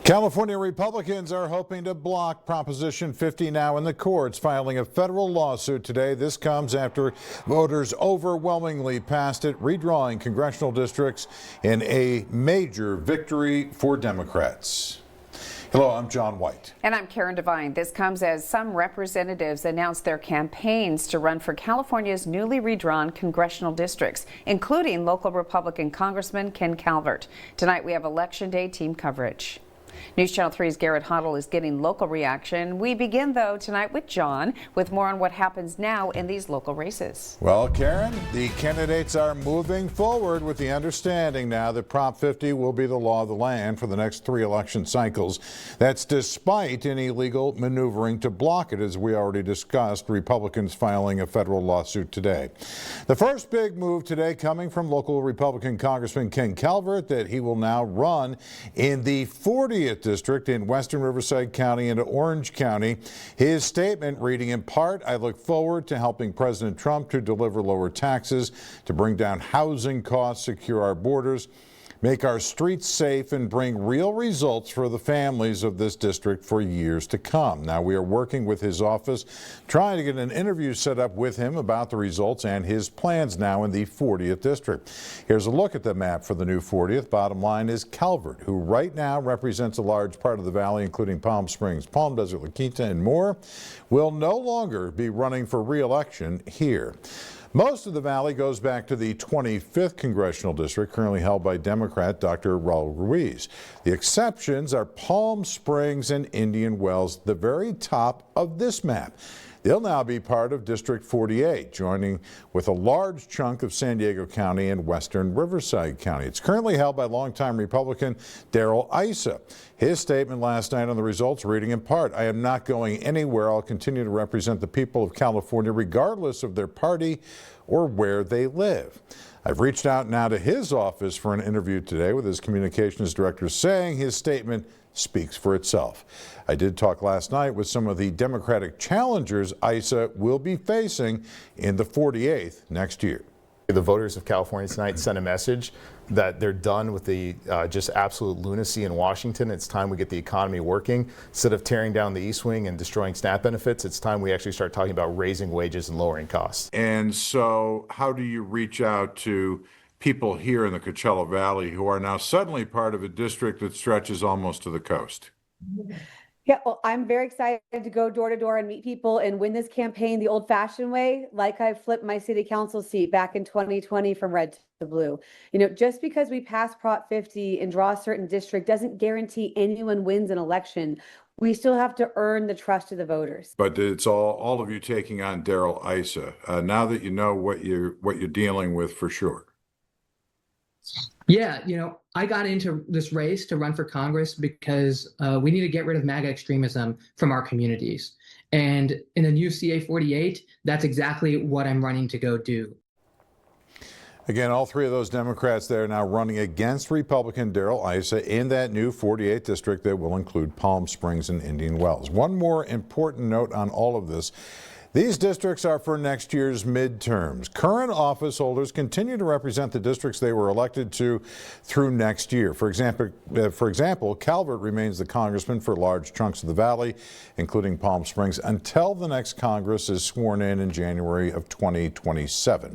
California Republicans are hoping to block Proposition 50 now in the courts, filing a federal lawsuit today. This comes after voters overwhelmingly passed it, redrawing congressional districts in a major victory for Democrats. Hello, I'm John White. And I'm Karen Devine. This comes as some representatives announced their campaigns to run for California's newly redrawn congressional districts, including local Republican Congressman Ken Calvert. Tonight we have Election Day team coverage. News Channel 3's Garrett Hoddle is getting local reaction. We begin, though, tonight with John with more on what happens now in these local races. Well, Karen, the candidates are moving forward with the understanding now that Prop 50 will be the law of the land for the next 3 election cycles. That's despite any legal maneuvering to block it, as we already discussed, Republicans filing a federal lawsuit today. The first big move today coming from local Republican Congressman Ken Calvert, that he will now run in the 40th district in western Riverside County into Orange County. His statement reading in part, "I look forward to helping President Trump to deliver lower taxes, to bring down housing costs, secure our borders, make our streets safe, and bring real results for the families of this district for years to come." Now, we are working with his office, trying to get an interview set up with him about the results and his plans now in the 40th district. Here's a look at the map for the new 40th. Bottom line is Calvert, who right now represents a large part of the valley, including Palm Springs, Palm Desert, La Quinta, and more, will no longer be running for re-election here. Most of the valley goes back to the 25th congressional district, currently held by Democrat Dr. Raul Ruiz. The exceptions are Palm Springs and Indian Wells, the very top of this map. They'll now be part of District 48, joining with a large chunk of San Diego County and western Riverside County. It's currently held by longtime Republican Darrell Issa. His statement last night on the results, reading in part, "I am not going anywhere. I'll continue to represent the people of California regardless of their party or where they live." I've reached out now to his office for an interview today with his communications director, saying his statement speaks for itself. I did talk last night with some of the Democratic challengers Issa will be facing in the 48th next year. The voters of California tonight sent a message that they're done with the just absolute lunacy in Washington. It's time we get the economy working. Instead of tearing down the East Wing and destroying SNAP benefits, it's time we actually start talking about raising wages and lowering costs. And so how do you reach out to people here in the Coachella Valley who are now suddenly part of a district that stretches almost to the coast? Yeah, well, I'm very excited to go door to door and meet people and win this campaign the old-fashioned way, like I flipped my city council seat back in 2020 from red to blue. You know, just because we pass Prop 50 and draw a certain district doesn't guarantee anyone wins an election. We still have to earn the trust of the voters. But it's all of you taking on Darrell Issa. Now that you know what you're dealing with for sure. Yeah, I got into this race to run for Congress because we need to get rid of MAGA extremism from our communities. And in the new CA 48, that's exactly what I'm running to go do. Again, all 3 of those Democrats there are now running against Republican Darrell Issa in that new 48th district that will include Palm Springs and Indian Wells. One more important note on all of this. These districts are for next year's midterms. Current office holders continue to represent the districts they were elected to through next year. For example, Calvert remains the congressman for large chunks of the valley, including Palm Springs, until the next Congress is sworn in January of 2027.